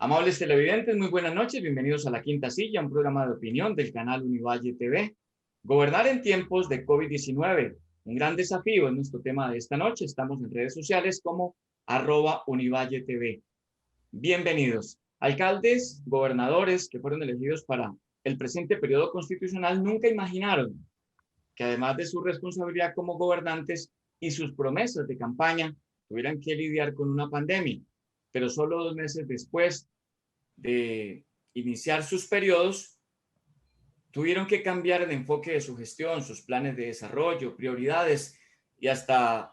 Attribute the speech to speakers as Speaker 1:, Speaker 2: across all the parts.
Speaker 1: Amables televidentes, muy buenas noches, bienvenidos a La Quinta Silla, un programa de opinión del canal Univalle TV. Gobernar en tiempos de COVID-19, un gran desafío es nuestro tema de esta noche. Estamos en redes sociales como @Univalle TV. Bienvenidos. Alcaldes, gobernadores que fueron elegidos para el presente periodo constitucional nunca imaginaron que además de su responsabilidad como gobernantes y sus promesas de campaña, tuvieran que lidiar con una pandemia. Pero solo 2 meses después de iniciar sus periodos, tuvieron que cambiar el enfoque de su gestión, sus planes de desarrollo, prioridades y hasta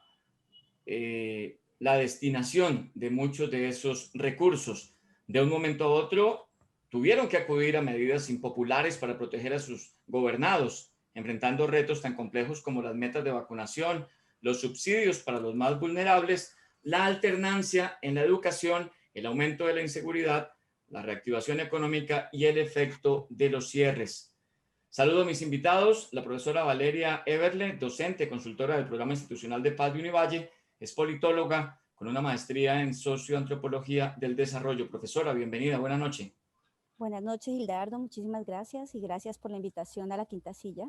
Speaker 1: la destinación de muchos de esos recursos. De un momento a otro, tuvieron que acudir a medidas impopulares para proteger a sus gobernados, enfrentando retos tan complejos como las metas de vacunación, los subsidios para los más vulnerables, la alternancia en la educación, el aumento de la inseguridad, la reactivación económica y el efecto de los cierres. Saludo a mis invitados, la profesora Valeria Everle, docente, consultora del Programa Institucional de Paz de Univalle, es politóloga con una maestría en socioantropología del desarrollo. Profesora, bienvenida, buenas noches.
Speaker 2: Buenas noches, Hildardo, muchísimas gracias y gracias por la invitación a La Quinta Silla.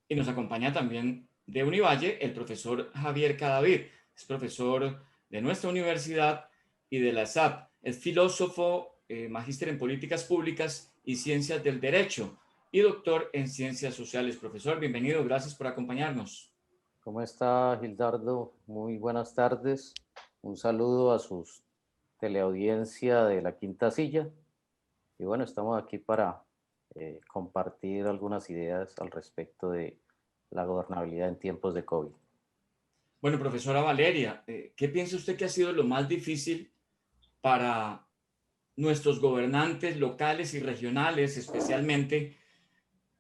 Speaker 1: Y nos acompaña también de Univalle el profesor Javier Cadavid, es profesor de nuestra universidad y de la SAP, es filósofo, magíster en políticas públicas y ciencias del derecho y doctor en ciencias sociales. Profesor, bienvenido, gracias por acompañarnos.
Speaker 3: ¿Cómo está, Gildardo? Muy buenas tardes. Un saludo a su teleaudiencia de La Quinta Silla. Y bueno, estamos aquí para compartir algunas ideas al respecto de la gobernabilidad en tiempos de COVID.
Speaker 1: Bueno, profesora Valeria, ¿qué piensa usted que ha sido lo más difícil para nuestros gobernantes locales y regionales, especialmente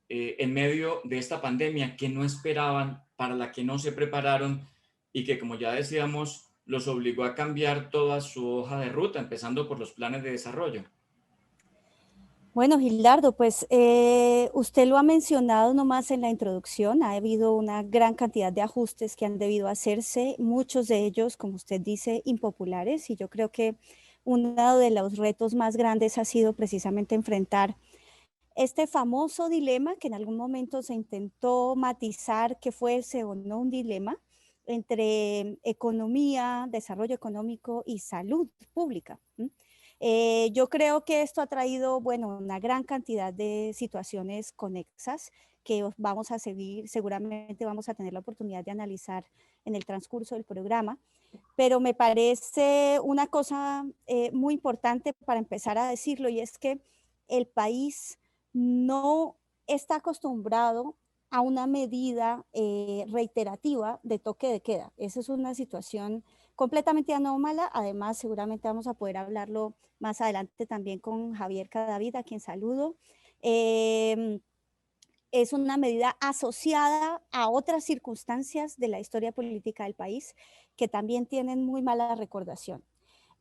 Speaker 1: en medio de esta pandemia que no esperaban, para la que no se prepararon y que, como ya decíamos, los obligó a cambiar toda su hoja de ruta, empezando por los planes de desarrollo?
Speaker 2: Bueno, Gildardo, pues usted lo ha mencionado nomás en la introducción, ha habido una gran cantidad de ajustes que han debido hacerse, muchos de ellos, como usted dice, impopulares, y yo creo que uno de los retos más grandes ha sido precisamente enfrentar este famoso dilema que en algún momento se intentó matizar que fuese o no un dilema entre economía, desarrollo económico y salud pública. Yo creo que esto ha traído, bueno, una gran cantidad de situaciones conexas que vamos a seguir, seguramente vamos a tener la oportunidad de analizar en el transcurso del programa, pero me parece una cosa muy importante para empezar a decirlo, y es que el país no está acostumbrado a una medida reiterativa de toque de queda. Esa es una situación completamente anómala. Además, seguramente vamos a poder hablarlo más adelante también con Javier Cadavid, a quien saludo. Es una medida asociada a otras circunstancias de la historia política del país que también tienen muy mala recordación.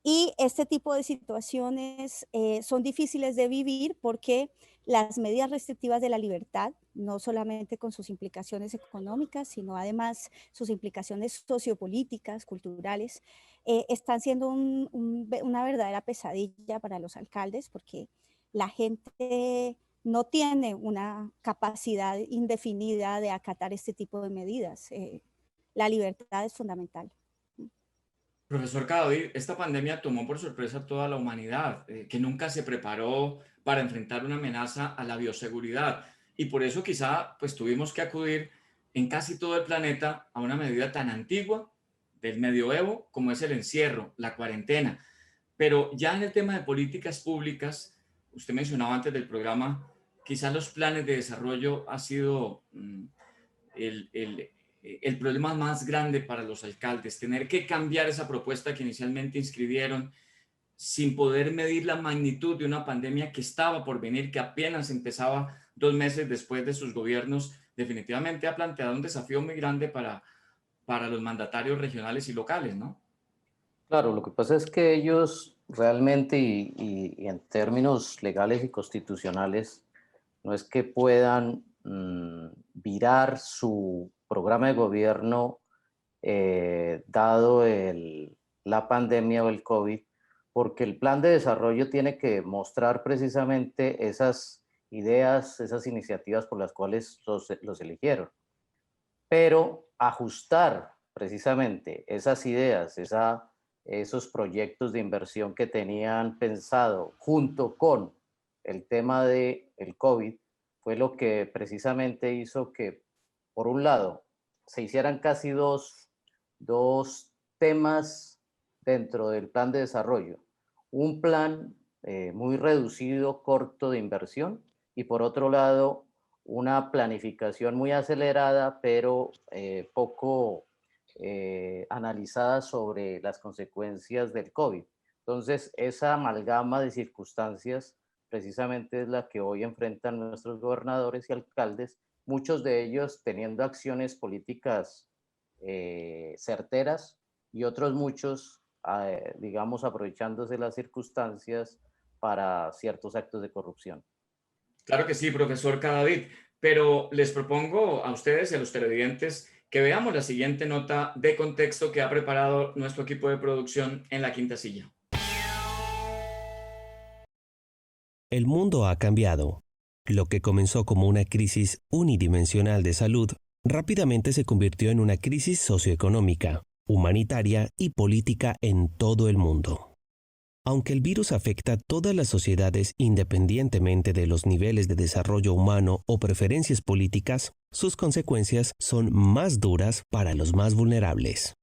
Speaker 2: Y este tipo de situaciones son difíciles de vivir porque las medidas restrictivas de la libertad, no solamente con sus implicaciones económicas, sino además sus implicaciones sociopolíticas, culturales, están siendo una verdadera pesadilla para los alcaldes porque la gente no tiene una capacidad indefinida de acatar este tipo de medidas. La libertad es fundamental.
Speaker 1: Profesor Cadavid, esta pandemia tomó por sorpresa a toda la humanidad, que nunca se preparó para enfrentar una amenaza a la bioseguridad. Y por eso quizá pues tuvimos que acudir en casi todo el planeta a una medida tan antigua del medioevo como es el encierro, la cuarentena. Pero ya en el tema de políticas públicas, usted mencionaba antes del programa, quizás los planes de desarrollo ha sido el, el, el problema más grande para los alcaldes, tener que cambiar esa propuesta que inicialmente inscribieron sin poder medir la magnitud de una pandemia que estaba por venir, que apenas empezaba 2 meses después de sus gobiernos. Definitivamente ha planteado un desafío muy grande para los mandatarios regionales y locales, ¿no?
Speaker 3: Claro, lo que pasa es que ellos realmente y en términos legales y constitucionales no es que puedan virar su programa de gobierno dado la pandemia o el COVID, porque el plan de desarrollo tiene que mostrar precisamente esas ideas, esas iniciativas por las cuales los eligieron, pero ajustar precisamente esas ideas, esos proyectos de inversión que tenían pensado junto con el tema del COVID fue lo que precisamente hizo que, por un lado, se hicieran casi dos temas dentro del plan de desarrollo. Un plan muy reducido, corto de inversión, y por otro lado, una planificación muy acelerada, pero poco analizada sobre las consecuencias del COVID. Entonces, esa amalgama de circunstancias precisamente es la que hoy enfrentan nuestros gobernadores y alcaldes, muchos de ellos teniendo acciones políticas certeras y otros muchos, digamos, aprovechándose las circunstancias para ciertos actos de corrupción.
Speaker 1: Claro que sí, profesor Cadavid, pero les propongo a ustedes y a los televidentes que veamos la siguiente nota de contexto que ha preparado nuestro equipo de producción en la quinta silla.
Speaker 4: El mundo ha cambiado. Lo que comenzó como una crisis unidimensional de salud rápidamente se convirtió en una crisis socioeconómica, humanitaria y política en todo el mundo. Aunque el virus afecta a todas las sociedades independientemente de los niveles de desarrollo humano o preferencias políticas, sus consecuencias son más duras para los más vulnerables.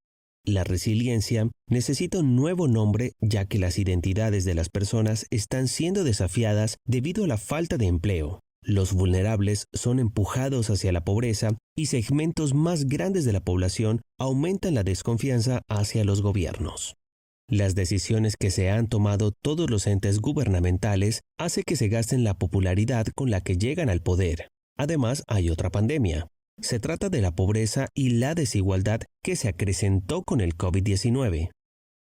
Speaker 4: La resiliencia necesita un nuevo nombre ya que las identidades de las personas están siendo desafiadas debido a la falta de empleo. Los vulnerables son empujados hacia la pobreza y segmentos más grandes de la población aumentan la desconfianza hacia los gobiernos. Las decisiones que se han tomado todos los entes gubernamentales hace que se gasten la popularidad con la que llegan al poder. Además, hay otra pandemia. Se trata de la pobreza y la desigualdad que se acrecentó con el COVID-19.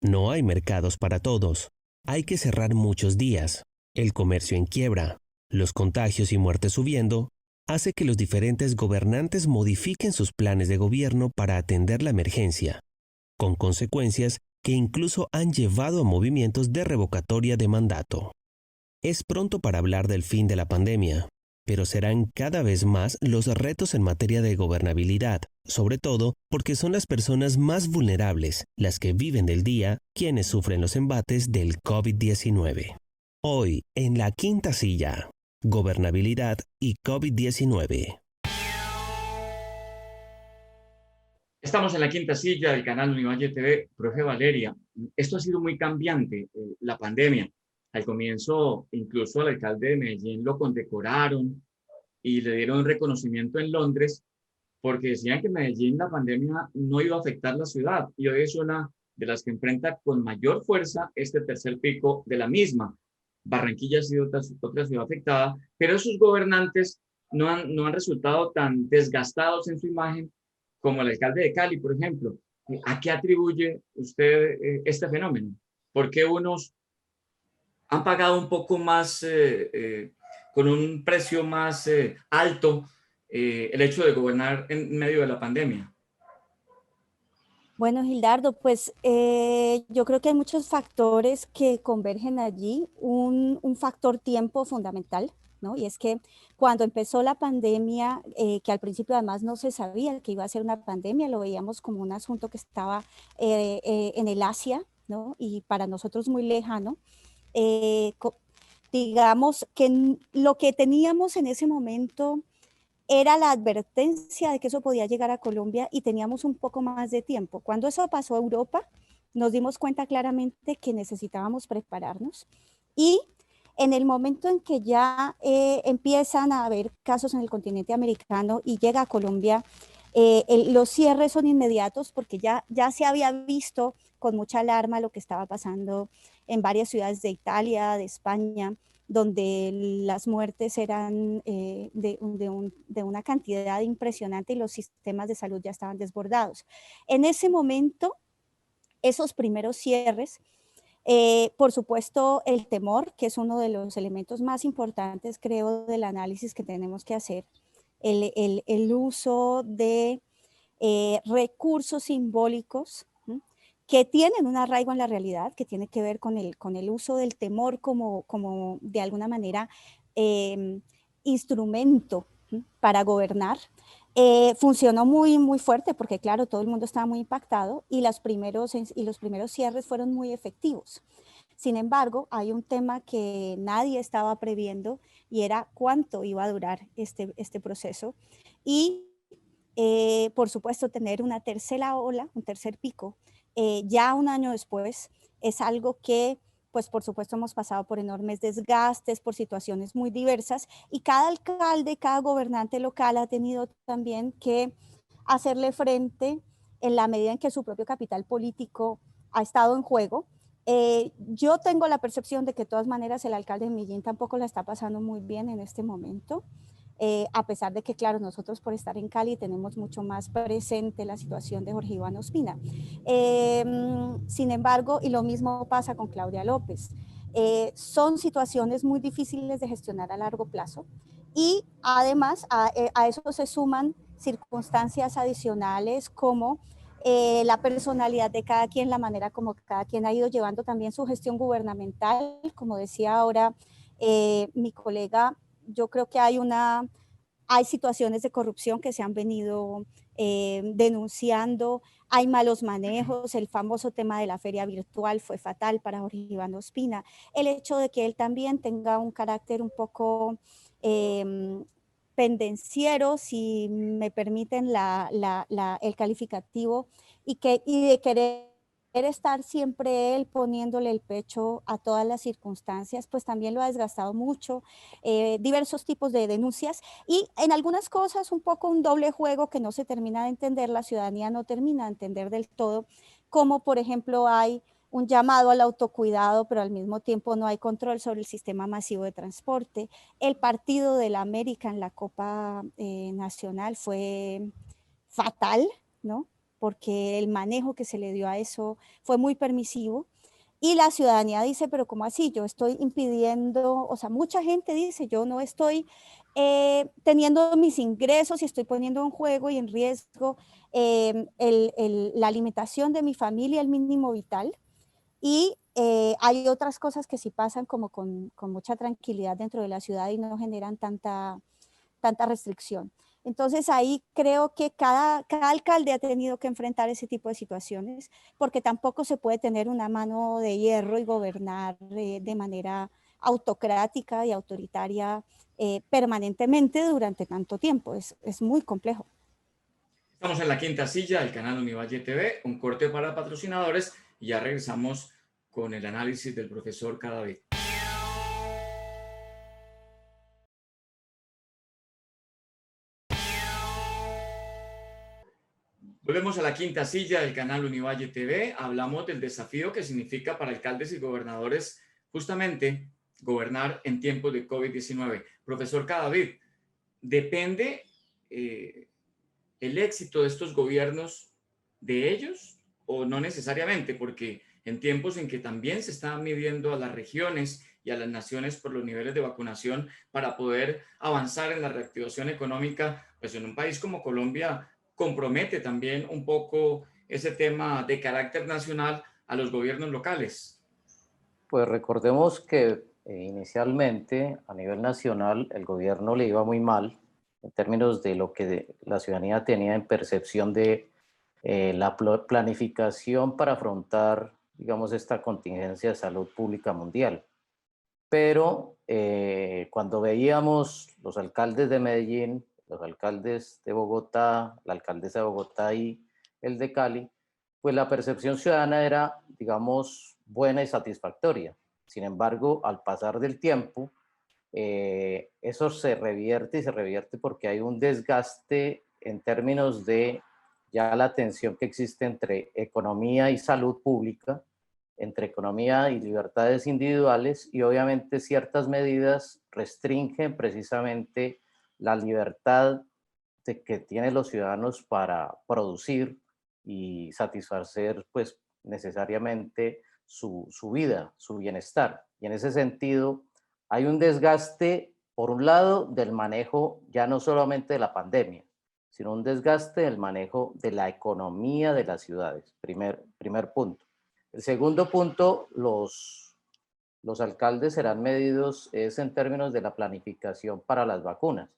Speaker 4: No hay mercados para todos. Hay que cerrar muchos días. El comercio en quiebra. Los contagios y muertes subiendo hace que los diferentes gobernantes modifiquen sus planes de gobierno para atender la emergencia, con consecuencias que incluso han llevado a movimientos de revocatoria de mandato. Es pronto para hablar del fin de la pandemia, pero serán cada vez más los retos en materia de gobernabilidad, sobre todo porque son las personas más vulnerables, las que viven del día, quienes sufren los embates del COVID-19. Hoy, en la quinta silla, gobernabilidad y COVID-19.
Speaker 1: Estamos en la quinta silla del canal Univalle TV. Profe Valeria, esto ha sido muy cambiante, la pandemia. Al comienzo, incluso al alcalde de Medellín lo condecoraron y le dieron un reconocimiento en Londres porque decían que en Medellín la pandemia no iba a afectar la ciudad y hoy es una de las que enfrenta con mayor fuerza este tercer pico de la misma. Barranquilla ha sido otra ciudad afectada, pero sus gobernantes no han resultado tan desgastados en su imagen como el alcalde de Cali, por ejemplo. ¿A qué atribuye usted este fenómeno? ¿Por qué unos han pagado un poco más, con un precio más alto, el hecho de gobernar en medio de la pandemia?
Speaker 2: Bueno, Gildardo, pues yo creo que hay muchos factores que convergen allí. Un factor tiempo fundamental, ¿no? Y es que cuando empezó la pandemia, que al principio además no se sabía que iba a ser una pandemia, lo veíamos como un asunto que estaba en el Asia, ¿no? Y para nosotros muy lejano. Eh, digamos que lo que teníamos en ese momento era la advertencia de que eso podía llegar a Colombia y teníamos un poco más de tiempo. Cuando eso pasó a Europa, nos dimos cuenta claramente que necesitábamos prepararnos y en el momento en que ya empiezan a haber casos en el continente americano y llega a Colombia, los cierres son inmediatos porque ya se había visto con mucha alarma lo que estaba pasando en varias ciudades de Italia, de España, donde las muertes eran de una cantidad impresionante y los sistemas de salud ya estaban desbordados. En ese momento, esos primeros cierres, por supuesto, el temor, que es uno de los elementos más importantes, creo, del análisis que tenemos que hacer, el uso de recursos simbólicos que tienen un arraigo en la realidad, que tiene que ver con el uso del temor como de alguna manera instrumento para gobernar. Funcionó muy fuerte porque, claro, todo el mundo estaba muy impactado y los primeros cierres fueron muy efectivos. Sin embargo, hay un tema que nadie estaba previendo y era cuánto iba a durar este proceso. Y, por supuesto, tener una tercera ola, un tercer pico, ya un año después, es algo que, pues por supuesto, hemos pasado por enormes desgastes, por situaciones muy diversas, y cada alcalde, cada gobernante local ha tenido también que hacerle frente en la medida en que su propio capital político ha estado en juego. Yo tengo la percepción de que de todas maneras el alcalde de Medellín tampoco la está pasando muy bien en este momento. A pesar de que, claro, nosotros por estar en Cali tenemos mucho más presente la situación de Jorge Iván Ospina. Sin embargo, y lo mismo pasa con Claudia López, son situaciones muy difíciles de gestionar a largo plazo y además a eso se suman circunstancias adicionales como la personalidad de cada quien, la manera como cada quien ha ido llevando también su gestión gubernamental. Como decía ahora mi colega, yo creo que hay situaciones de corrupción que se han venido denunciando, hay malos manejos, el famoso tema de la feria virtual fue fatal para Jorge Iván Ospina, el hecho de que él también tenga un carácter un poco pendenciero, si me permiten el calificativo, y de querer estar siempre él poniéndole el pecho a todas las circunstancias, pues también lo ha desgastado mucho. Diversos tipos de denuncias y en algunas cosas un poco un doble juego que no se termina de entender, la ciudadanía no termina de entender del todo, como por ejemplo hay un llamado al autocuidado, pero al mismo tiempo no hay control sobre el sistema masivo de transporte. El partido de la América en la Copa Nacional fue fatal, ¿no? Porque el manejo que se le dio a eso fue muy permisivo. Y la ciudadanía dice, pero ¿cómo así? Yo estoy impidiendo, o sea, mucha gente dice, yo no estoy teniendo mis ingresos y estoy poniendo en juego y en riesgo la alimentación de mi familia, el mínimo vital. Y hay otras cosas que sí pasan como con mucha tranquilidad dentro de la ciudad y no generan tanta restricción. Entonces ahí creo que cada alcalde ha tenido que enfrentar ese tipo de situaciones porque tampoco se puede tener una mano de hierro y gobernar de manera autocrática y autoritaria permanentemente durante tanto tiempo. Es muy complejo.
Speaker 1: Estamos en la quinta silla del canal Univalle TV, un corte para patrocinadores y ya regresamos con el análisis del profesor Cadavid. Volvemos a la quinta silla del canal Univalle TV. Hablamos del desafío que significa para alcaldes y gobernadores justamente gobernar en tiempos de COVID-19. Profesor Cadavid, ¿depende el éxito de estos gobiernos de ellos o no necesariamente? Porque en tiempos en que también se están midiendo a las regiones y a las naciones por los niveles de vacunación para poder avanzar en la reactivación económica, pues en un país como Colombia compromete también un poco ese tema de carácter nacional a los gobiernos locales.
Speaker 3: Pues recordemos que inicialmente a nivel nacional el gobierno le iba muy mal en términos de lo que la ciudadanía tenía en percepción de la planificación para afrontar, digamos, esta contingencia de salud pública mundial. Pero cuando veíamos los alcaldes de Medellín, los alcaldes de Bogotá, la alcaldesa de Bogotá y el de Cali, pues la percepción ciudadana era, digamos, buena y satisfactoria. Sin embargo, al pasar del tiempo, eso se revierte y se revierte porque hay un desgaste en términos de ya la tensión que existe entre economía y salud pública, entre economía y libertades individuales, y obviamente ciertas medidas restringen precisamente la libertad que tienen los ciudadanos para producir y satisfacer pues necesariamente su vida, su bienestar. Y en ese sentido hay un desgaste, por un lado, del manejo ya no solamente de la pandemia, sino un desgaste del manejo de la economía de las ciudades. Primer punto. El segundo punto, los alcaldes serán medidos es en términos de la planificación para las vacunas,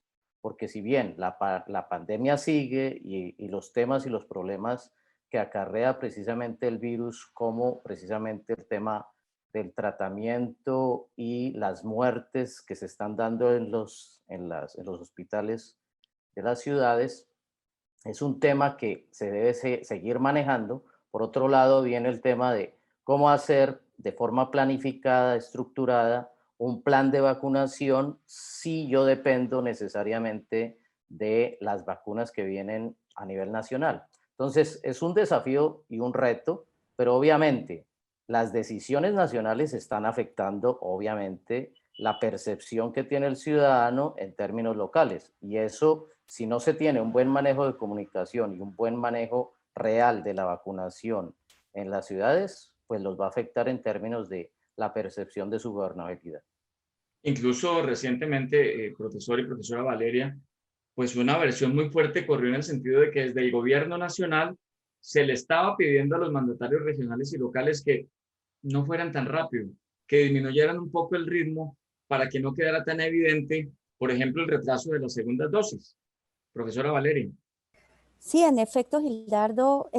Speaker 3: porque si bien la pandemia sigue y los temas y los problemas que acarrea precisamente el virus, como precisamente el tema del tratamiento y las muertes que se están dando en los hospitales de las ciudades, es un tema que se debe seguir manejando. Por otro lado, viene el tema de cómo hacer de forma planificada, estructurada, un plan de vacunación si yo dependo necesariamente de las vacunas que vienen a nivel nacional. Entonces, es un desafío y un reto, pero obviamente las decisiones nacionales están afectando, obviamente, la percepción que tiene el ciudadano en términos locales. Y eso, si no se tiene un buen manejo de comunicación y un buen manejo real de la vacunación en las ciudades, pues los va a afectar en términos de la percepción de su gobernabilidad.
Speaker 1: Incluso recientemente, profesor y profesora Valeria, pues una versión muy fuerte corrió en el sentido de que desde el gobierno nacional se le estaba pidiendo a los mandatarios regionales y locales que no fueran tan rápido, que disminuyeran un poco el ritmo para que no quedara tan evidente, por ejemplo, el retraso de las segundas dosis. Profesora Valeria.
Speaker 2: Sí, en efecto, Gildardo,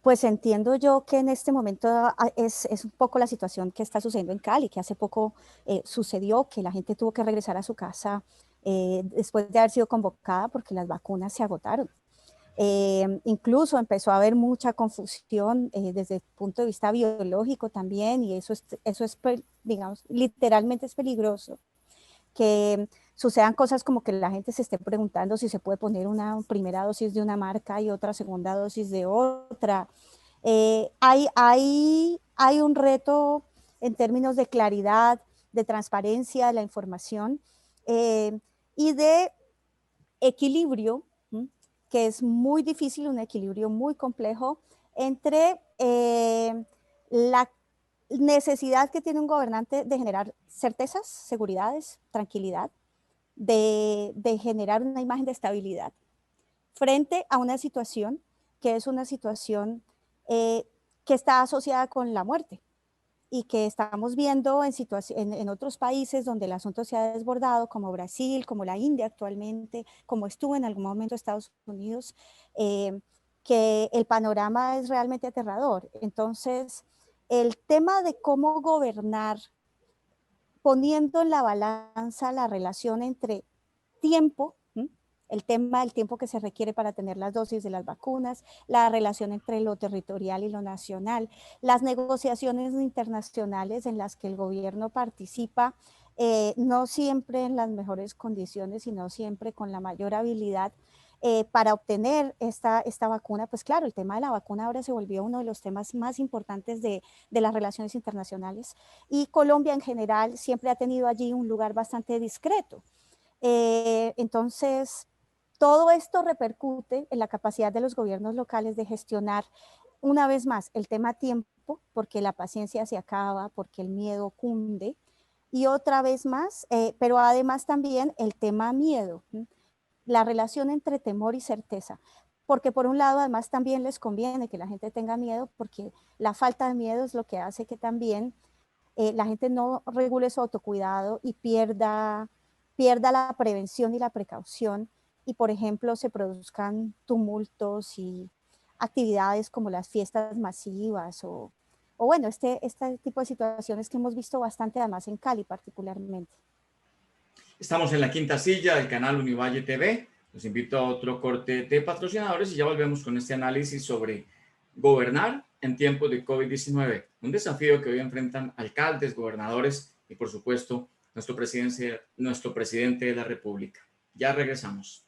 Speaker 2: pues entiendo yo que en este momento es un poco la situación que está sucediendo en Cali, que hace poco sucedió que la gente tuvo que regresar a su casa después de haber sido convocada porque las vacunas se agotaron. Incluso empezó a haber mucha confusión desde el punto de vista biológico también, y eso es, digamos, literalmente es peligroso, que sucedan cosas como que la gente se esté preguntando si se puede poner una primera dosis de una marca y otra segunda dosis de otra. Hay un reto en términos de claridad, de transparencia de la información y de equilibrio, que es muy difícil, un equilibrio muy complejo entre la necesidad que tiene un gobernante de generar certezas, seguridades, tranquilidad, de generar una imagen de estabilidad frente a una situación que es una situación que está asociada con la muerte y que estamos viendo en otros países donde el asunto se ha desbordado, como Brasil, como la India actualmente, como estuvo en algún momento Estados Unidos, que el panorama es realmente aterrador. Entonces, el tema de cómo gobernar, poniendo en la balanza la relación entre tiempo, el tema del tiempo que se requiere para tener las dosis de las vacunas, la relación entre lo territorial y lo nacional, las negociaciones internacionales en las que el gobierno participa, no siempre en las mejores condiciones, sino siempre con la mayor habilidad para obtener esta vacuna. Pues claro, el tema de la vacuna ahora se volvió uno de los temas más importantes de las relaciones internacionales, y Colombia en general siempre ha tenido allí un lugar bastante discreto. Entonces, todo esto repercute en la capacidad de los gobiernos locales de gestionar, una vez más, el tema tiempo, porque la paciencia se acaba, porque el miedo cunde, y otra vez más, pero además también el tema miedo, la relación entre temor y certeza, porque por un lado además también les conviene que la gente tenga miedo, porque la falta de miedo es lo que hace que también la gente no regule su autocuidado y pierda la prevención y la precaución, y por ejemplo se produzcan tumultos y actividades como las fiestas masivas o bueno, este tipo de situaciones que hemos visto bastante además en Cali particularmente.
Speaker 1: Estamos en la quinta silla del canal Univalle TV. Los invito a otro corte de patrocinadores y ya volvemos con este análisis sobre gobernar en tiempos de COVID-19. Un desafío que hoy enfrentan alcaldes, gobernadores y, por supuesto, nuestro presidente de la República. Ya regresamos.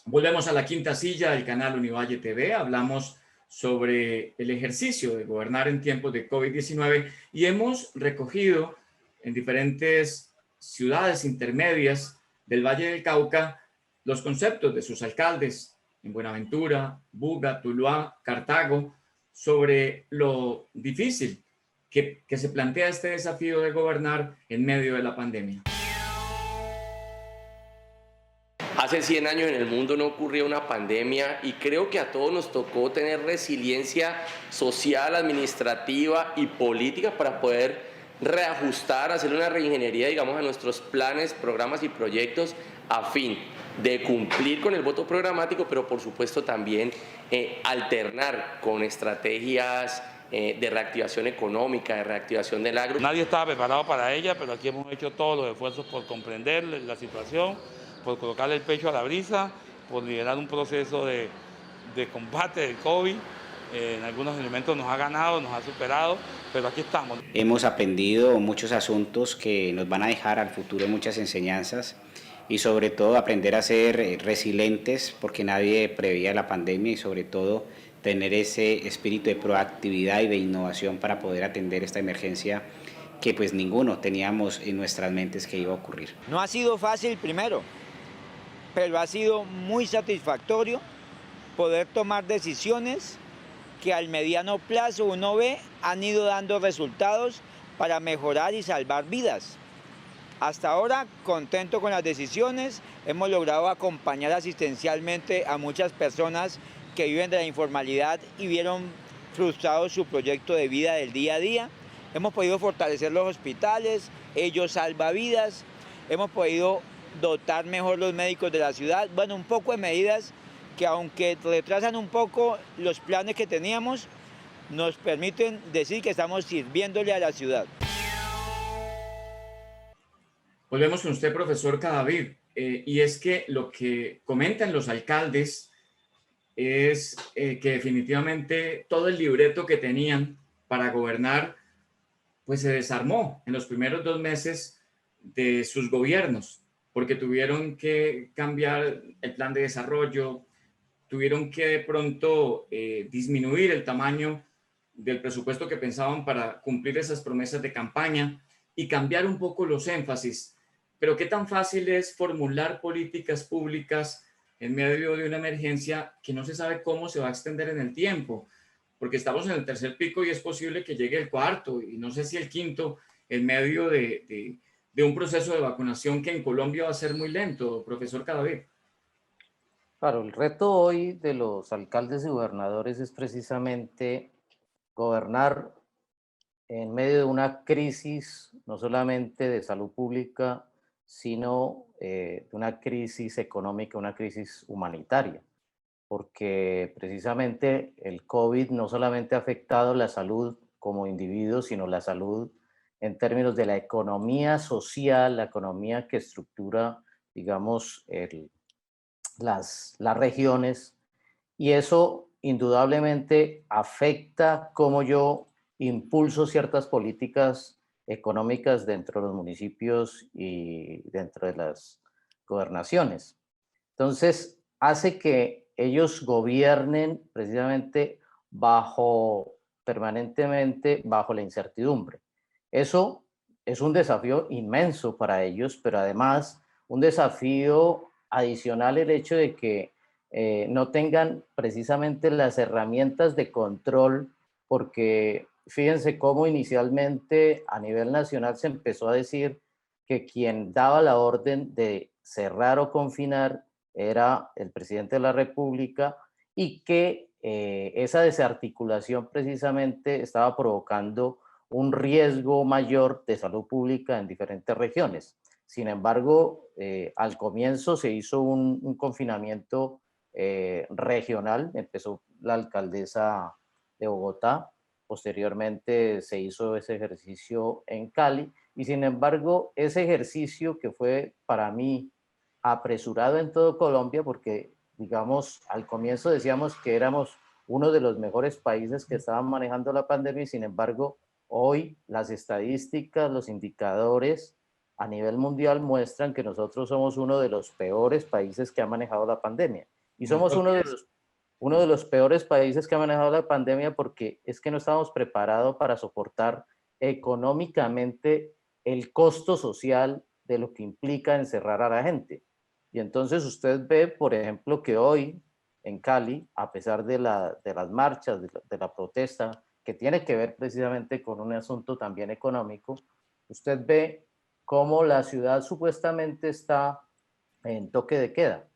Speaker 1: Volvemos a la quinta silla del canal Univalle TV. Hablamos sobre el ejercicio de gobernar en tiempos de COVID-19 y hemos recogido en diferentes ciudades intermedias del Valle del Cauca los conceptos de sus alcaldes en Buenaventura, Buga, Tuluá, Cartago, sobre lo difícil que se plantea este desafío de gobernar en medio de la pandemia.
Speaker 5: Hace 100 años en el mundo no ocurría una pandemia y creo que a todos nos tocó tener resiliencia social, administrativa y política para poder reajustar, hacer una reingeniería, digamos, a nuestros planes, programas y proyectos a fin de cumplir con el voto programático, pero por supuesto también alternar con estrategias de reactivación económica, de reactivación del agro.
Speaker 6: Nadie estaba preparado para ella, pero aquí hemos hecho todos los esfuerzos por comprender la situación, por colocarle el pecho a la brisa, por liderar un proceso de combate del COVID. En algunos elementos nos ha ganado, nos ha superado, pero aquí estamos.
Speaker 7: Hemos aprendido muchos asuntos que nos van a dejar al futuro muchas enseñanzas y sobre todo aprender a ser resilientes porque nadie preveía la pandemia y sobre todo tener ese espíritu de proactividad y de innovación para poder atender esta emergencia que pues ninguno teníamos en nuestras mentes que iba a ocurrir.
Speaker 8: No ha sido fácil primero, pero ha sido muy satisfactorio poder tomar decisiones que al mediano plazo uno ve han ido dando resultados para mejorar y salvar vidas. Hasta ahora, contento con las decisiones, hemos logrado acompañar asistencialmente a muchas personas que viven de la informalidad y vieron frustrado su proyecto de vida del día a día. Hemos podido fortalecer los hospitales, ellos salvan vidas, hemos podido dotar mejor los médicos de la ciudad. Bueno, un poco de medidas que aunque retrasan un poco los planes que teníamos, nos permiten decir que estamos sirviéndole a la ciudad.
Speaker 1: Volvemos con usted, profesor Cadavid, y es que lo que comentan los alcaldes es que definitivamente todo el libreto que tenían para gobernar pues se desarmó en los primeros 2 meses de sus gobiernos, porque tuvieron que cambiar el plan de desarrollo, tuvieron que de pronto disminuir el tamaño del presupuesto que pensaban para cumplir esas promesas de campaña y cambiar un poco los énfasis. Pero ¿qué tan fácil es formular políticas públicas en medio de una emergencia que no se sabe cómo se va a extender en el tiempo? Porque estamos en el 3er pico y es posible que llegue el 4º y no sé si el 5º en medio de un proceso de vacunación que en Colombia va a ser muy lento, profesor Cadavid.
Speaker 3: Claro, el reto hoy de los alcaldes y gobernadores es precisamente gobernar en medio de una crisis, no solamente de salud pública, sino de una crisis económica, una crisis humanitaria, porque precisamente el COVID no solamente ha afectado la salud como individuo, sino la salud en términos de la economía social, la economía que estructura, digamos, las regiones, y eso indudablemente afecta cómo yo impulso ciertas políticas económicas dentro de los municipios y dentro de las gobernaciones. Entonces, hace que ellos gobiernen precisamente permanentemente bajo la incertidumbre. Eso es un desafío inmenso para ellos, pero además un desafío adicional el hecho de que no tengan precisamente las herramientas de control, porque fíjense cómo inicialmente a nivel nacional se empezó a decir que quien daba la orden de cerrar o confinar era el presidente de la República y que esa desarticulación precisamente estaba provocando un riesgo mayor de salud pública en diferentes regiones. Sin embargo, al comienzo se hizo un confinamiento regional, empezó la alcaldesa de Bogotá, posteriormente se hizo ese ejercicio en Cali, y sin embargo, ese ejercicio que fue para mí apresurado en todo Colombia, porque digamos, al comienzo decíamos que éramos uno de los mejores países que estaban manejando la pandemia, y sin embargo, hoy las estadísticas, los indicadores a nivel mundial muestran que nosotros somos uno de los peores países que ha manejado la pandemia. Y somos uno de los peores países que ha manejado la pandemia porque es que no estamos preparados para soportar económicamente el costo social de lo que implica encerrar a la gente. Y entonces usted ve, por ejemplo, que hoy en Cali, a pesar de las marchas, de la protesta que tiene que ver precisamente con un asunto también económico, usted ve cómo la ciudad supuestamente está en toque de queda.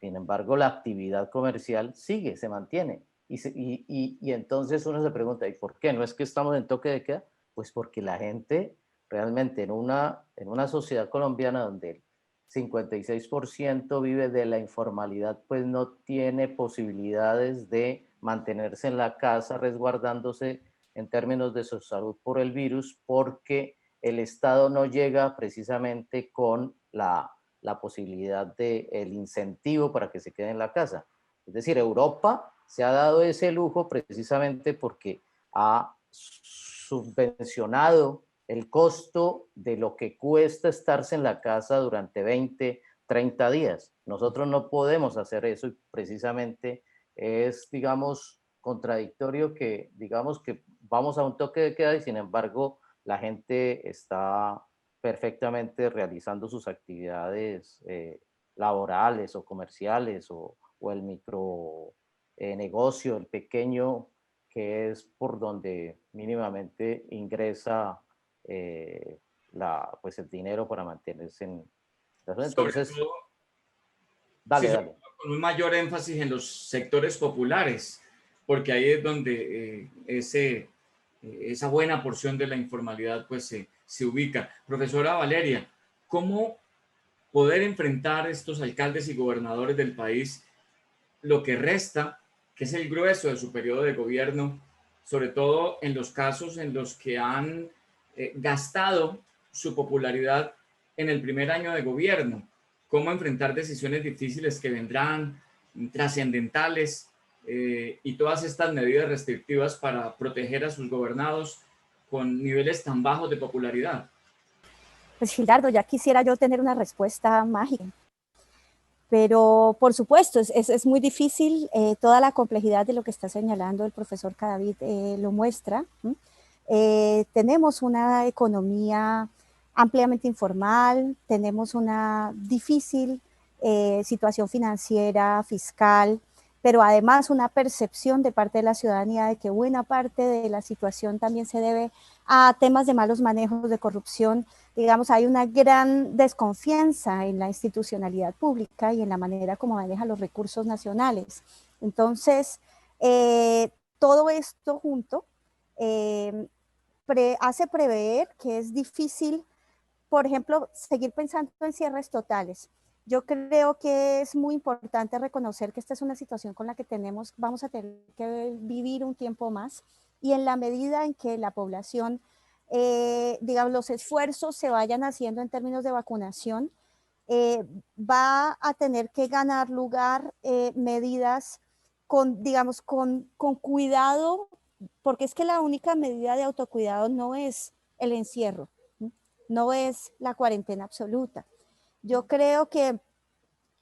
Speaker 3: Sin embargo, la actividad comercial sigue, se mantiene. Y entonces uno se pregunta, ¿y por qué? ¿No es que estamos en toque de queda? Pues porque la gente realmente en una sociedad colombiana donde el 56% vive de la informalidad, pues no tiene posibilidades de mantenerse en la casa resguardándose en términos de su salud por el virus, porque el Estado no llega precisamente con la posibilidad del incentivo para que se quede en la casa. Es decir, Europa se ha dado ese lujo precisamente porque ha subvencionado el costo de lo que cuesta estarse en la casa durante 20, 30 días. Nosotros no podemos hacer eso y precisamente es, digamos, contradictorio que, digamos, que vamos a un toque de queda y sin embargo la gente está perfectamente realizando sus actividades laborales o comerciales o el micro negocio, el pequeño, que es por donde mínimamente ingresa pues el dinero para mantenerse en... Entonces,
Speaker 1: Sobre todo,
Speaker 3: dale,
Speaker 1: sí, sobre
Speaker 3: dale.
Speaker 1: todo con un mayor énfasis en los sectores populares, porque ahí es donde esa buena porción de la informalidad pues se ubica. Profesora Valeria, ¿cómo poder enfrentar estos alcaldes y gobernadores del país lo que resta, que es el grueso de su periodo de gobierno, sobre todo en los casos en los que han gastado su popularidad en el primer año de gobierno? ¿Cómo enfrentar decisiones difíciles que vendrán, trascendentales, y todas estas medidas restrictivas para proteger a sus gobernados con niveles tan bajos de popularidad?
Speaker 2: Pues Gilardo, ya quisiera yo tener una respuesta mágica. Pero por supuesto, es muy difícil, toda la complejidad de lo que está señalando el profesor Cadavid lo muestra. Tenemos una economía ampliamente informal, tenemos una difícil situación financiera, fiscal, pero además una percepción de parte de la ciudadanía de que buena parte de la situación también se debe a temas de malos manejos, de corrupción. Digamos, hay una gran desconfianza en la institucionalidad pública y en la manera como maneja los recursos nacionales. Entonces, todo esto junto hace prever que es difícil, por ejemplo, seguir pensando en cierres totales. Yo creo que es muy importante reconocer que esta es una situación con la que vamos a tener que vivir un tiempo más, y en la medida en que la población, digamos, los esfuerzos se vayan haciendo en términos de vacunación, va a tener que ganar lugar medidas digamos, con cuidado, porque es que la única medida de autocuidado no es el encierro, no es la cuarentena absoluta. Yo creo que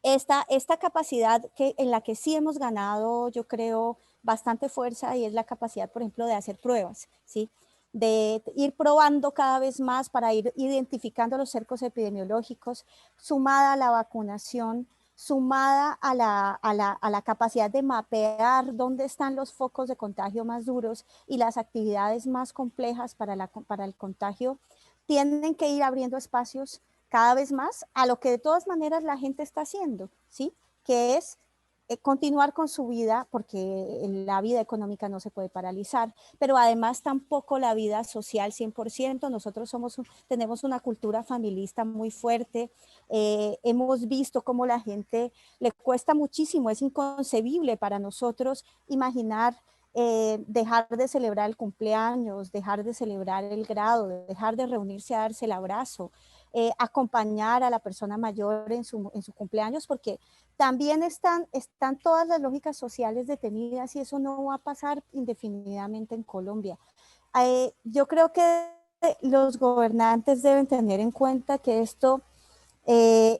Speaker 2: esta capacidad en la que sí hemos ganado, yo creo, bastante fuerza, y es la capacidad, por ejemplo, de hacer pruebas, ¿sí? De ir probando cada vez más para ir identificando los cercos epidemiológicos, sumada a la vacunación, sumada a la capacidad de mapear dónde están los focos de contagio más duros y las actividades más complejas para el contagio, tienen que ir abriendo espacios cada vez más a lo que de todas maneras la gente está haciendo, ¿sí? Que es continuar con su vida, porque la vida económica no se puede paralizar, pero además tampoco la vida social 100%. Nosotros tenemos una cultura familista muy fuerte, hemos visto cómo la gente le cuesta muchísimo, es inconcebible para nosotros imaginar dejar de celebrar el cumpleaños, dejar de celebrar el grado, dejar de reunirse a darse el abrazo, acompañar a la persona mayor en su cumpleaños, porque también están todas las lógicas sociales detenidas y eso no va a pasar indefinidamente en Colombia. Yo creo que los gobernantes deben tener en cuenta que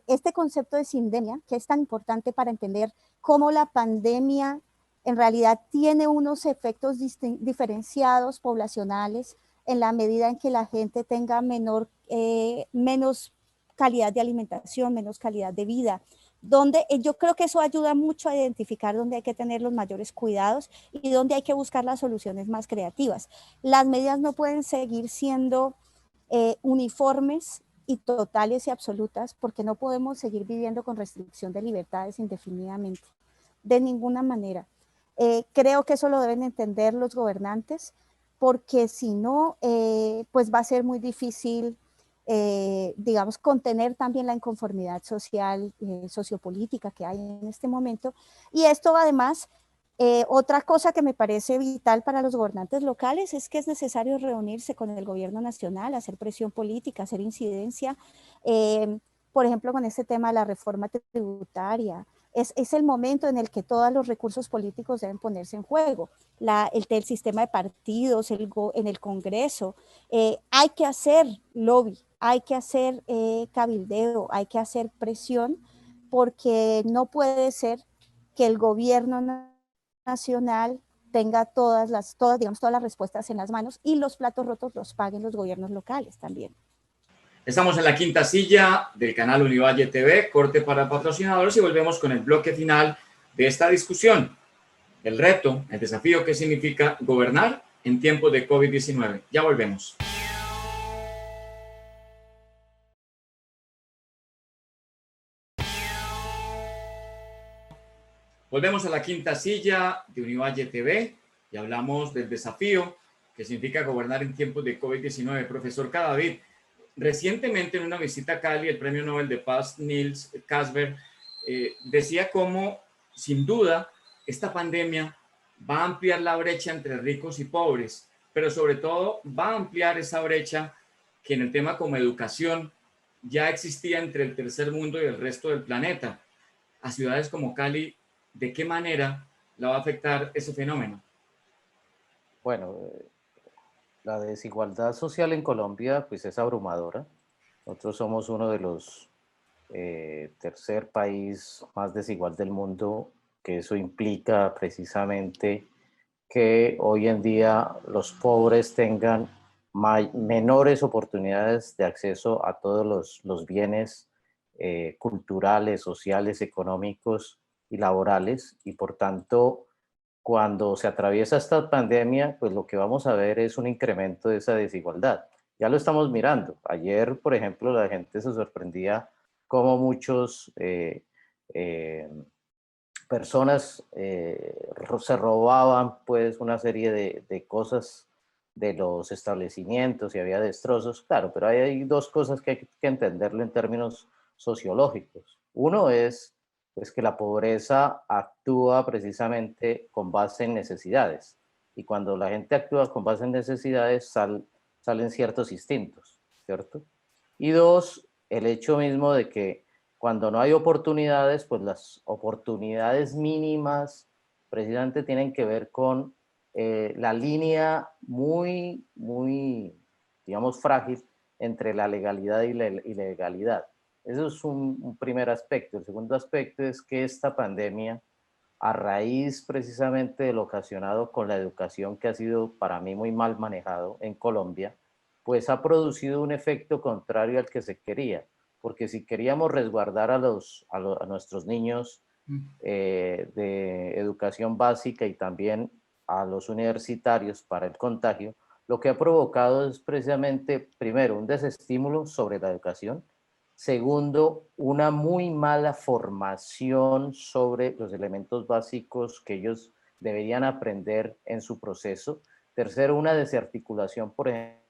Speaker 2: este concepto de sindemia, que es tan importante para entender cómo la pandemia en realidad tiene unos efectos diferenciados poblacionales en la medida en que la gente tenga menos calidad de alimentación, menos calidad de vida, yo creo que eso ayuda mucho a identificar dónde hay que tener los mayores cuidados y dónde hay que buscar las soluciones más creativas. Las medidas no pueden seguir siendo uniformes y totales y absolutas, porque no podemos seguir viviendo con restricción de libertades indefinidamente, de ninguna manera. Creo que eso lo deben entender los gobernantes, porque si no, pues va a ser muy difícil, digamos, contener también la inconformidad social, sociopolítica que hay en este momento. Y esto además, otra cosa que me parece vital para los gobernantes locales es que es necesario reunirse con el gobierno nacional, hacer presión política, hacer incidencia, por ejemplo, con este tema de la reforma tributaria. Es el momento en el que todos los recursos políticos deben ponerse en juego. El sistema de partidos, en el Congreso. Hay que hacer lobby, hay que hacer cabildeo, hay que hacer presión, porque no puede ser que el gobierno nacional tenga todas las respuestas en las manos y los platos rotos los paguen los gobiernos locales también.
Speaker 1: Estamos en la quinta silla del canal Univalle TV, corte para patrocinadores, y volvemos con el bloque final de esta discusión. El reto, el desafío que significa gobernar en tiempos de COVID-19. Ya volvemos. Volvemos a la quinta silla de Univalle TV y hablamos del desafío que significa gobernar en tiempos de COVID-19. Profesor Cadavid, recientemente en una visita a Cali, el Premio Nobel de Paz Niels Kasberg decía cómo, sin duda, esta pandemia va a ampliar la brecha entre ricos y pobres, pero sobre todo va a ampliar esa brecha que en el tema como educación ya existía entre el tercer mundo y el resto del planeta. A ciudades como Cali, ¿de qué manera la va a afectar ese fenómeno?
Speaker 3: Bueno, la desigualdad social en Colombia pues es abrumadora. Nosotros somos uno de los tercer país más desigual del mundo, que eso implica precisamente que hoy en día los pobres tengan menores oportunidades de acceso a todos los bienes culturales, sociales, económicos y laborales, y por tanto, cuando se atraviesa esta pandemia, pues lo que vamos a ver es un incremento de esa desigualdad. Ya lo estamos mirando. Ayer, por ejemplo, la gente se sorprendía cómo muchos personas se robaban pues una serie de cosas de los establecimientos y había destrozos. Claro, pero hay dos cosas que hay que entenderlo en términos sociológicos. Uno es pues, que la pobreza actúa precisamente con base en necesidades, y cuando la gente actúa con base en necesidades salen ciertos instintos, ¿cierto? Y dos, el hecho mismo de que cuando no hay oportunidades, pues las oportunidades mínimas precisamente tienen que ver con la línea muy, digamos, frágil entre la legalidad y la ilegalidad. Eso es un primer aspecto. El segundo aspecto es que esta pandemia, a raíz precisamente de lo ocasionado con la educación, que ha sido para mí muy mal manejado en Colombia, pues ha producido un efecto contrario al que se quería. Porque si queríamos resguardar a nuestros niños de educación básica y también a los universitarios para el contagio, lo que ha provocado es precisamente, primero, un desestímulo sobre la educación. Segundo, una muy mala formación sobre los elementos básicos que ellos deberían aprender en su proceso. Tercero, una desarticulación, por ejemplo,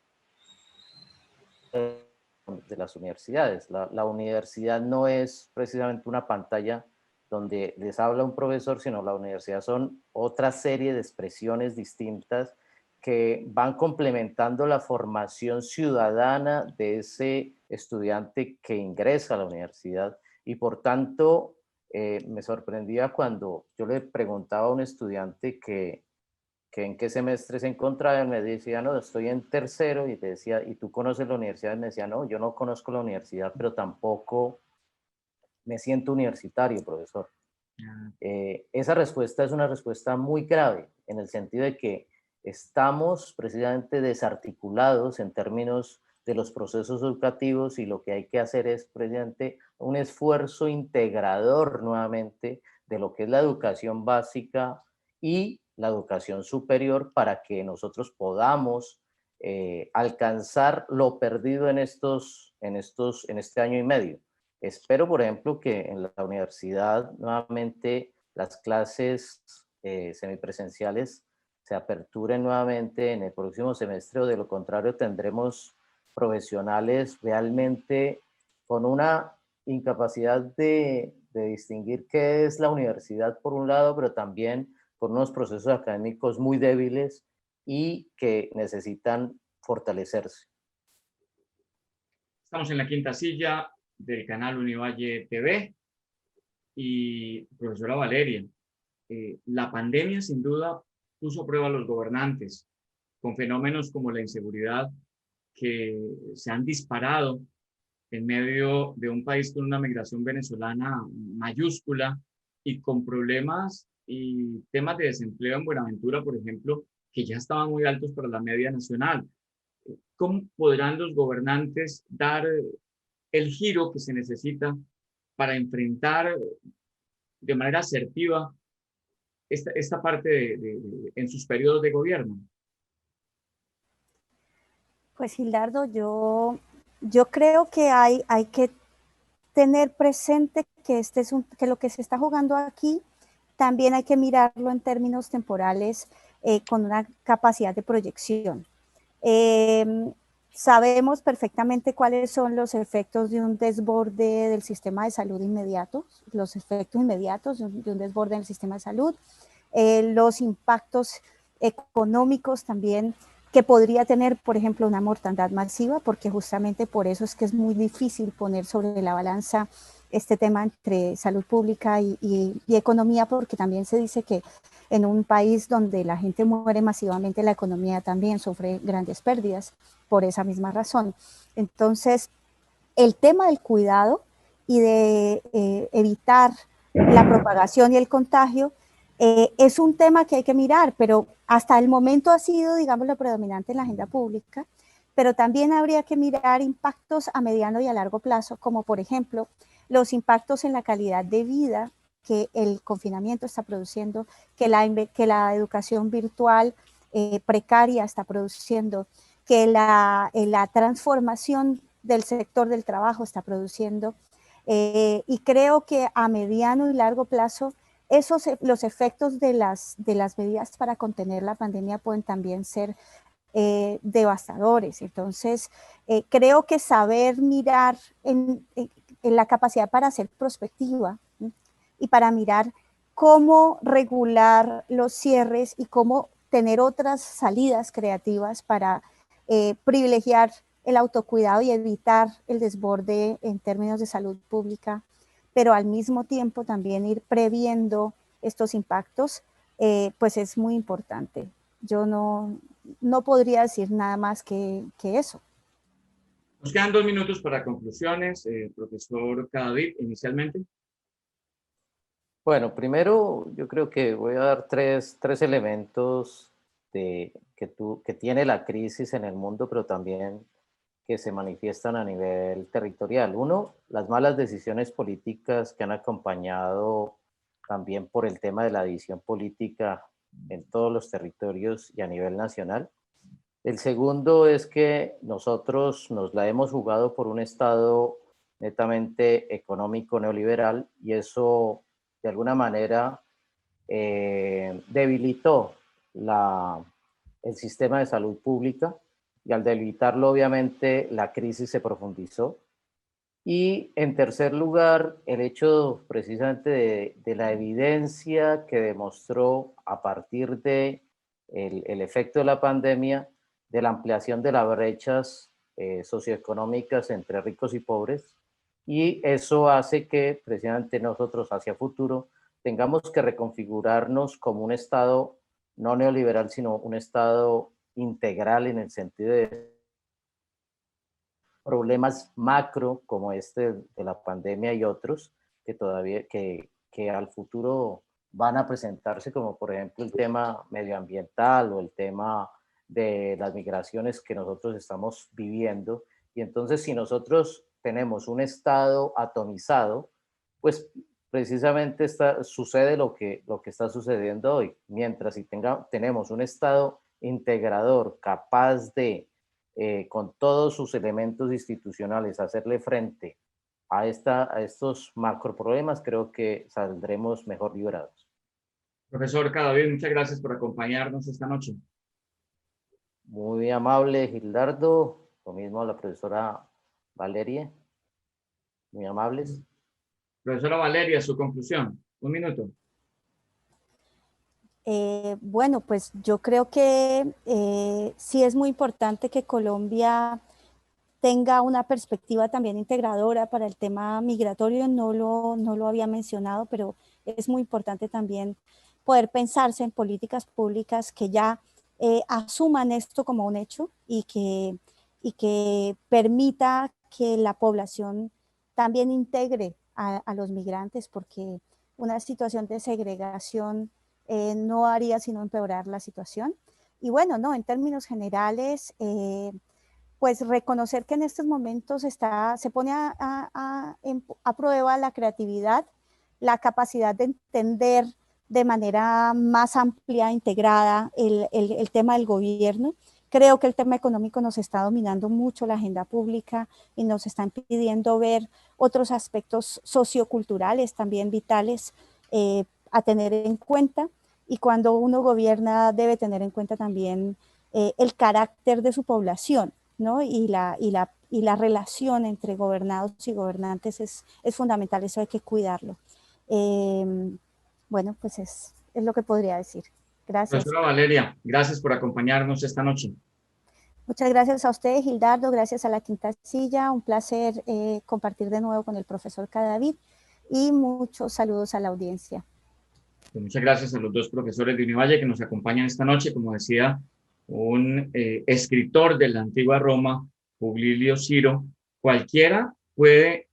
Speaker 3: de las universidades. La universidad no es precisamente una pantalla donde les habla un profesor, sino la universidad son otra serie de expresiones distintas que van complementando la formación ciudadana de ese estudiante que ingresa a la universidad. Y por tanto, me sorprendía cuando yo le preguntaba a un estudiante que en qué semestre se encontraba, y me decía, no, estoy en tercero, y te decía, ¿y tú conoces la universidad? Y me decía, no, yo no conozco la universidad, pero tampoco me siento universitario, profesor. Esa respuesta es una respuesta muy grave, en el sentido de que estamos precisamente desarticulados en términos de los procesos educativos, y lo que hay que hacer es precisamente un esfuerzo integrador nuevamente de lo que es la educación básica y la educación superior para que nosotros podamos alcanzar lo perdido en este año y medio. Espero, por ejemplo, que en la universidad nuevamente las clases semipresenciales se aperturen nuevamente en el próximo semestre, o de lo contrario tendremos profesionales realmente con una incapacidad de distinguir qué es la universidad por un lado, pero también con unos procesos académicos muy débiles y que necesitan fortalecerse.
Speaker 1: Estamos en la quinta silla del canal Univalle TV y profesora Valeria, la pandemia sin duda puso a prueba a los gobernantes con fenómenos como la inseguridad que se han disparado en medio de un país con una migración venezolana mayúscula y con problemas y temas de desempleo en Buenaventura, por ejemplo, que ya estaban muy altos para la media nacional. ¿Cómo podrán los gobernantes dar el giro que se necesita para enfrentar de manera asertiva esta parte en sus periodos de gobierno?
Speaker 2: Pues Gilardo, yo creo que hay que tener presente que, que lo que se está jugando aquí también hay que mirarlo en términos temporales con una capacidad de proyección. Sabemos perfectamente cuáles son los efectos de un desborde del sistema de salud inmediato, los efectos inmediatos de un desborde en el sistema de salud, los impactos económicos también que podría tener, por ejemplo, una mortandad masiva, porque justamente por eso es que es muy difícil poner sobre la balanza este tema entre salud pública y economía, porque también se dice que en un país donde la gente muere masivamente, la economía también sufre grandes pérdidas por esa misma razón. Entonces, el tema del cuidado y de evitar la propagación y el contagio es un tema que hay que mirar, pero hasta el momento ha sido, digamos, lo predominante en la agenda pública, pero también habría que mirar impactos a mediano y a largo plazo, como por ejemplo los impactos en la calidad de vida que el confinamiento está produciendo, que la educación virtual precaria está produciendo, que la transformación del sector del trabajo está produciendo. Y creo que a mediano y largo plazo los efectos de las medidas para contener la pandemia pueden también ser devastadores. Entonces, creo que saber mirar en la capacidad para hacer prospectiva, ¿sí? Y para mirar cómo regular los cierres y cómo tener otras salidas creativas para privilegiar el autocuidado y evitar el desborde en términos de salud pública, pero al mismo tiempo también ir previendo estos impactos, pues es muy importante. Yo no podría decir nada más que eso.
Speaker 1: Nos quedan 2 minutos para conclusiones. Profesor Cadavid, inicialmente.
Speaker 3: Bueno, primero yo creo que voy a dar tres elementos que tiene la crisis en el mundo, pero también que se manifiestan a nivel territorial. Uno, las malas decisiones políticas que han acompañado también por el tema de la división política en todos los territorios y a nivel nacional. El segundo es que nosotros nos la hemos jugado por un Estado netamente económico neoliberal, y eso de alguna manera debilitó el sistema de salud pública, y al debilitarlo obviamente la crisis se profundizó. Y en tercer lugar, el hecho precisamente de la evidencia que demostró a partir de el efecto de la pandemia, de la ampliación de las brechas socioeconómicas entre ricos y pobres, y eso hace que precisamente nosotros hacia futuro tengamos que reconfigurarnos como un Estado no neoliberal, sino un Estado integral en el sentido de problemas macro como este de la pandemia y otros que todavía que al futuro van a presentarse, como por ejemplo el tema medioambiental o el tema de las migraciones que nosotros estamos viviendo Y entonces si nosotros tenemos un Estado atomizado, pues precisamente sucede lo que está sucediendo hoy. Mientras si tenemos un Estado integrador capaz de, con todos sus elementos institucionales, hacerle frente a estos macroproblemas, creo que saldremos mejor librados.
Speaker 1: Profesor Cadavid, muchas gracias por acompañarnos esta noche.
Speaker 3: Muy amable, Gildardo. Lo mismo a la profesora Valeria. Muy amables.
Speaker 1: Profesora Valeria, su conclusión. Un minuto.
Speaker 2: Bueno, pues yo creo que sí es muy importante que Colombia tenga una perspectiva también integradora para el tema migratorio. No lo había mencionado, pero es muy importante también poder pensarse en políticas públicas que ya asuman esto como un hecho y que permita que la población también integre a los migrantes, porque una situación de segregación no haría sino empeorar la situación. Y bueno, no, en términos generales, pues reconocer que en estos momentos se pone a prueba la creatividad, la capacidad de entender de manera más amplia, integrada, el tema del gobierno. Creo que el tema económico nos está dominando mucho la agenda pública y nos está impidiendo ver otros aspectos socioculturales también vitales a tener en cuenta. Y cuando uno gobierna debe tener en cuenta también el carácter de su población, ¿no? Y la relación entre gobernados y gobernantes es fundamental, eso hay que cuidarlo. Bueno, pues es lo que podría decir. Gracias.
Speaker 1: Profesora Valeria, gracias por acompañarnos esta noche.
Speaker 2: Muchas gracias a ustedes, Gildardo, gracias a la Quinta Silla, un placer compartir de nuevo con el profesor Cadavid y muchos saludos a la audiencia.
Speaker 1: Muchas gracias a los dos profesores de Univalle que nos acompañan esta noche. Como decía, un escritor de la antigua Roma, Publio Ciro, cualquiera puede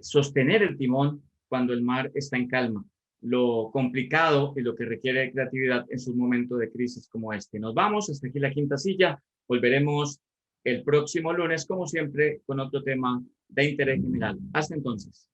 Speaker 1: sostener el timón cuando el mar está en calma. Lo complicado y lo que requiere de creatividad es un momento de crisis como este. Nos vamos, hasta aquí la Quinta Silla. Volveremos el próximo lunes, como siempre, con otro tema de interés general. Hasta entonces.